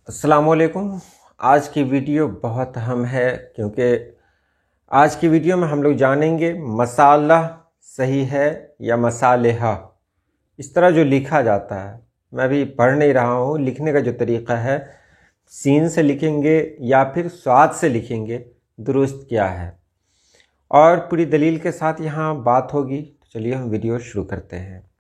अस्सलामुअलैकुम। आज की वीडियो बहुत अहम है क्योंकि आज की वीडियो में हम लोग जानेंगे मसाला सही है या मसालेहा। इस तरह जो लिखा जाता है, मैं भी पढ़ नहीं रहा हूँ, लिखने का जो तरीक़ा है सीन से लिखेंगे या फिर स्वाद से लिखेंगे, दुरुस्त क्या है और पूरी दलील के साथ यहाँ बात होगी। तो चलिए हम वीडियो शुरू करते हैं।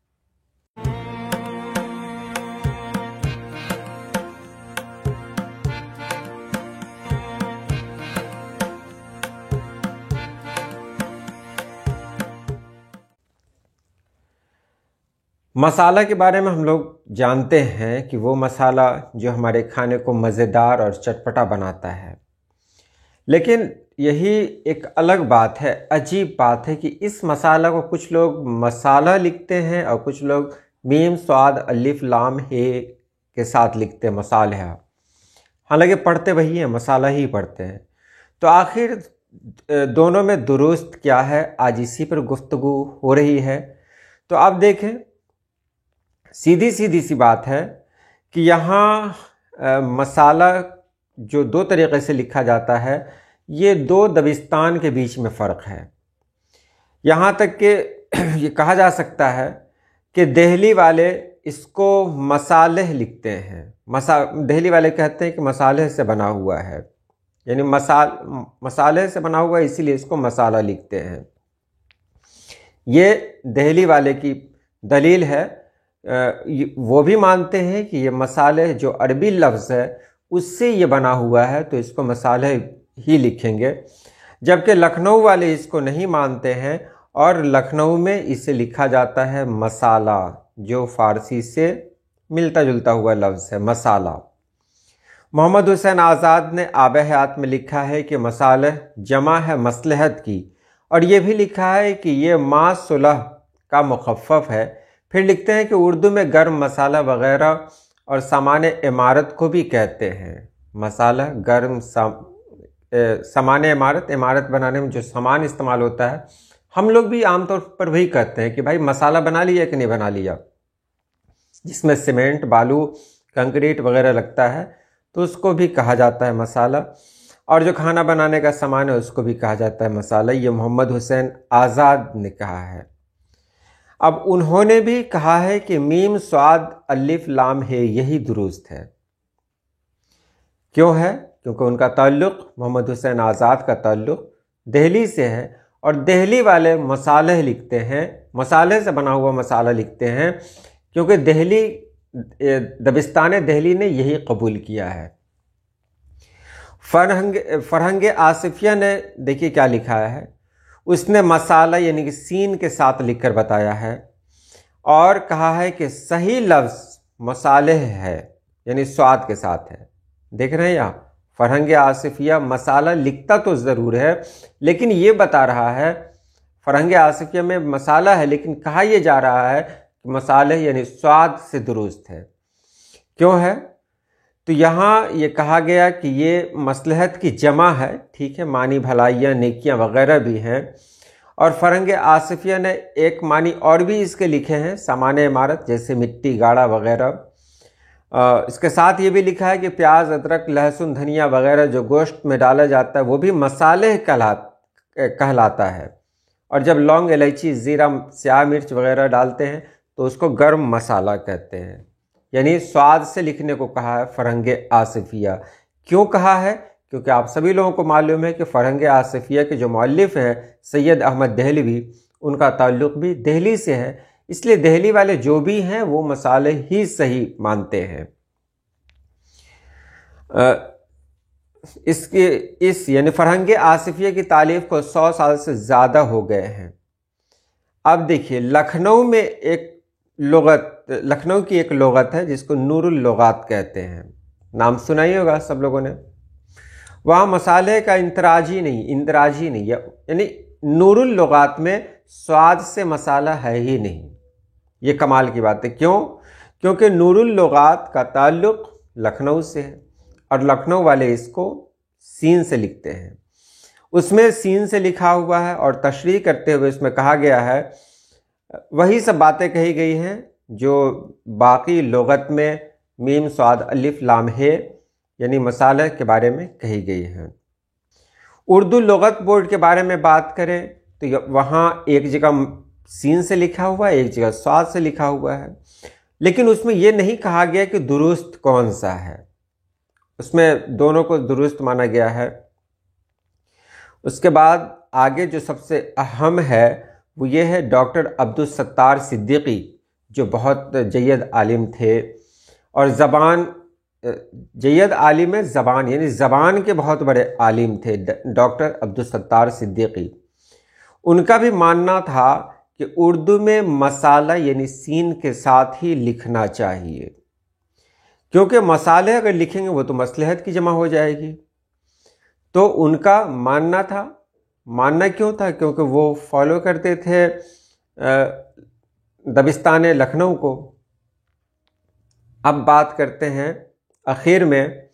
मसाला के बारे में हम लोग जानते हैं कि वो मसाला जो हमारे खाने को मज़ेदार और चटपटा बनाता है, लेकिन यही एक अलग बात है, अजीब बात है कि इस मसाला को कुछ लोग मसाला लिखते हैं और कुछ लोग मीम स्वाद अलिफ लाम हे के साथ लिखते हैं मसाला। हालांकि पढ़ते वही हैं, मसाला ही पढ़ते हैं। तो आखिर दोनों में दुरुस्त क्या है, आज इसी पर गुफ्तगू हो रही है। तो आप देखें, सीधी सी बात है कि यहाँ मसाला जो दो तरीक़े से लिखा जाता है, ये दो दबिस्तान के बीच में फ़र्क है। यहाँ तक कि ये कहा जा सकता है कि दिल्ली वाले इसको मसाले लिखते हैं। दिल्ली वाले कहते हैं कि मसाले से बना हुआ है, यानी मसाले से बना हुआ है, इसीलिए इसको मसाला लिखते हैं। ये दिल्ली वाले की दलील है। वो भी मानते हैं कि ये मसाले जो अरबी लफ्ज़ है उससे ये बना हुआ है, तो इसको मसाले ही लिखेंगे। जबकि लखनऊ वाले इसको नहीं मानते हैं और लखनऊ में इसे लिखा जाता है मसाला, जो फ़ारसी से मिलता जुलता हुआ लफ्ज़ है मसाला। मोहम्मद हुसैन आज़ाद ने आब हयात में लिखा है कि मसाले जमा है मसलहत की, और ये भी लिखा है कि ये मा सुलह का मुखफ़फ़ है। फिर लिखते हैं कि उर्दू में गर्म मसाला वग़ैरह और सामान इमारत को भी कहते हैं। मसाला गर्म सामान इमारत बनाने में जो सामान इस्तेमाल होता है, हम लोग भी आमतौर पर वही कहते हैं कि भाई मसाला बना लिया कि नहीं बना लिया, जिसमें सीमेंट बालू कंक्रीट वगैरह लगता है, तो उसको भी कहा जाता है मसाला। और जो खाना बनाने का सामान है उसको भी कहा जाता है मसाला। ये मोहम्मद हुसैन आज़ाद ने कहा है। अब उन्होंने भी कहा है कि मीम स्वाद अलिफ लाम है, यही दुरुस्त है। क्यों है? क्योंकि उनका ताल्लुक़, मोहम्मद हुसैन आज़ाद का ताल्लुक़ दिल्ली से है, और दिल्ली वाले मसाले लिखते हैं, मसाले से बना हुआ मसाला लिखते हैं, क्योंकि दबिस्तान दिल्ली ने यही कबूल किया है। फरहंग आसिफिया ने देखिए क्या लिखा है, उसने मसाला यानी कि सीन के साथ लिखकर बताया है और कहा है कि सही लफ्ज़ मसाले है, यानी स्वाद के साथ है। देख रहे हैं यहाँ, फरहंग आसिफिया मसाला लिखता तो ज़रूर है, लेकिन ये बता रहा है फरहंग आसिफिया में मसाला है, लेकिन कहा यह जा रहा है कि मसाले यानी स्वाद से दुरुस्त है। क्यों है? तो यहाँ ये कहा गया कि ये मसलहत की जमा है, ठीक है, मानी भलाइयाँ नेकियाँ वगैरह भी हैं। और फरहंग आसिफिया ने एक मानी और भी इसके लिखे हैं, सामान इमारत जैसे मिट्टी गाड़ा वगैरह। इसके साथ ये भी लिखा है कि प्याज अदरक लहसुन धनिया वगैरह जो गोश्त में डाला जाता है वो भी मसाले कहलाता है। और जब लौंग इलायची ज़ीरा स्याह मिर्च वगैरह डालते हैं तो उसको गर्म मसाला कहते हैं। यानी स्वाद से लिखने को कहा है फरहंग आसिफिया। क्यों कहा है? क्योंकि आप सभी लोगों को मालूम है कि फरहंग आसिफिया के जो मौलिफ़ हैं सैयद अहमद दहलवी, उनका ताल्लुक़ भी दिल्ली से है, इसलिए दिल्ली वाले जो भी हैं वो मसाले ही सही मानते हैं। इस यानी फरहंग आसिफिया की तालीफ़ को 100 साल से ज़्यादा हो गए हैं। अब देखिए, लखनऊ की एक लुग़त है जिसको नूरुल लुग़ात कहते हैं, नाम सुना ही होगा सब लोगों ने। वहाँ मसाले का इंदराजी नहीं, यानी नूरुल लुग़ात में स्वाद से मसाला है ही नहीं। ये कमाल की बात है। क्यों? क्योंकि नूरुल लुग़ात का ताल्लुक़ लखनऊ से है और लखनऊ वाले इसको सीन से लिखते हैं। उसमें सीन से लिखा हुआ है और तशरीह करते हुए इसमें कहा गया है, वही सब बातें कही गई हैं जो बाकी लुग़त में मीम स्वाद अलिफ लाम है यानी मसाला के बारे में कही गई है। उर्दू लुगत बोर्ड के बारे में बात करें तो वहाँ एक जगह सीन से लिखा हुआ है, एक जगह स्वाद से लिखा हुआ है, लेकिन उसमें यह नहीं कहा गया कि दुरुस्त कौन सा है। उसमें दोनों को दुरुस्त माना गया है। उसके बाद आगे जो सबसे अहम है वो ये है डॉक्टर अब्दुल सत्तार सिद्दीकी, जो बहुत जय्यद आलिम थे और जय्यद आलिम है ज़बान, यानी ज़बान के बहुत बड़े आलिम थे डॉक्टर अब्दुल सत्तार सिद्दीकी। उनका भी मानना था कि उर्दू में मसाला यानी सीन के साथ ही लिखना चाहिए, क्योंकि मसाले अगर लिखेंगे वो तो मसलहत की जमा हो जाएगी। तो उनका मानना था, मानना क्यों था? क्योंकि वो फॉलो करते थे दबिस्तान लखनऊ को। अब बात करते हैं आखिर में,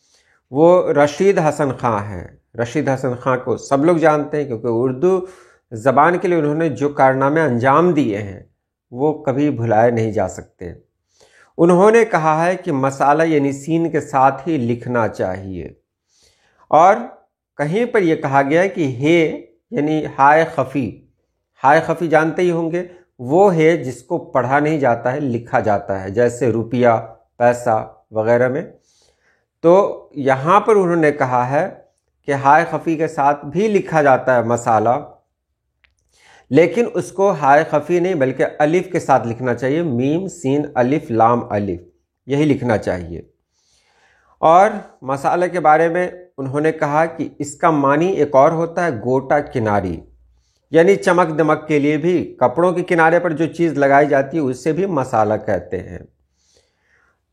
वो रशीद हसन खां हैं। रशीद हसन खां को सब लोग जानते हैं, क्योंकि उर्दू ज़बान के लिए उन्होंने जो कारनामे अंजाम दिए हैं वो कभी भुलाए नहीं जा सकते। उन्होंने कहा है कि मसाला यानी सीन के साथ ही लिखना चाहिए, और कहीं पर यह कहा गया है कि हे यानी हाय खफ़ी, हाय खफ़ी जानते ही होंगे, वो है जिसको पढ़ा नहीं जाता है, लिखा जाता है, जैसे रुपया, पैसा वगैरह में। तो यहाँ पर उन्होंने कहा है कि हाय खफ़ी के साथ भी लिखा जाता है मसाला, लेकिन उसको हाय खफ़ी नहीं बल्कि अलिफ के साथ लिखना चाहिए। मीम सीन अलिफ लाम अलिफ, यही लिखना चाहिए। और मसाले के बारे में उन्होंने कहा कि इसका मानी एक और होता है गोटा किनारी, यानी चमक दमक के लिए भी कपड़ों के किनारे पर जो चीज़ लगाई जाती है उससे भी मसाला कहते हैं।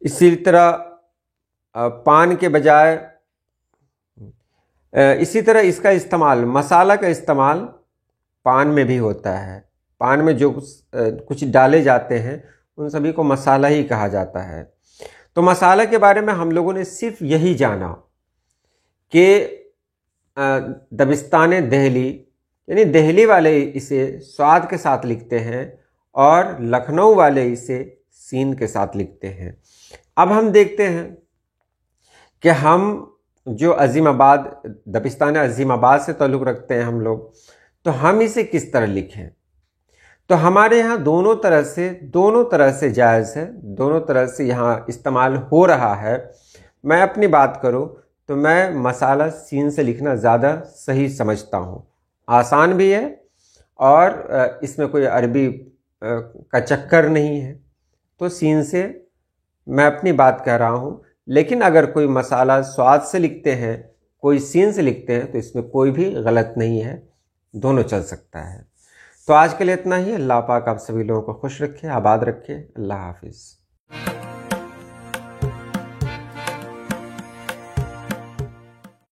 इसी तरह पान के बजाय, इसी तरह इसका इस्तेमाल, मसाला का इस्तेमाल पान में भी होता है। पान में जो कुछ डाले जाते हैं उन सभी को मसाला ही कहा जाता है। तो मसाला के बारे में हम लोगों ने सिर्फ यही जाना कि दबिस्तान दिल्ली यानी दिल्ली वाले इसे स्वाद के साथ लिखते हैं और लखनऊ वाले इसे सीन के साथ लिखते हैं। अब हम देखते हैं कि हम जो अजीमाबाद, दबिस्तान अजीमाबाद से ताल्लुक़ रखते हैं हम लोग, तो हम इसे किस तरह लिखें। तो हमारे यहाँ दोनों तरह से जायज़ है, दोनों तरह से यहाँ इस्तेमाल हो रहा है। मैं अपनी बात करूँ तो मैं मसाला सीन से लिखना ज़्यादा सही समझता हूँ, आसान भी है और इसमें कोई अरबी का चक्कर नहीं है। तो सीन से मैं अपनी बात कह रहा हूँ, लेकिन अगर कोई मसाला स्वाद से लिखते हैं, कोई सीन से लिखते हैं, तो इसमें कोई भी गलत नहीं है, दोनों चल सकता है। तो आज के लिए इतना ही। अल्लाह पाक आप सभी लोगों को खुश रखे, आबाद रखे। अल्लाह हाफिज़।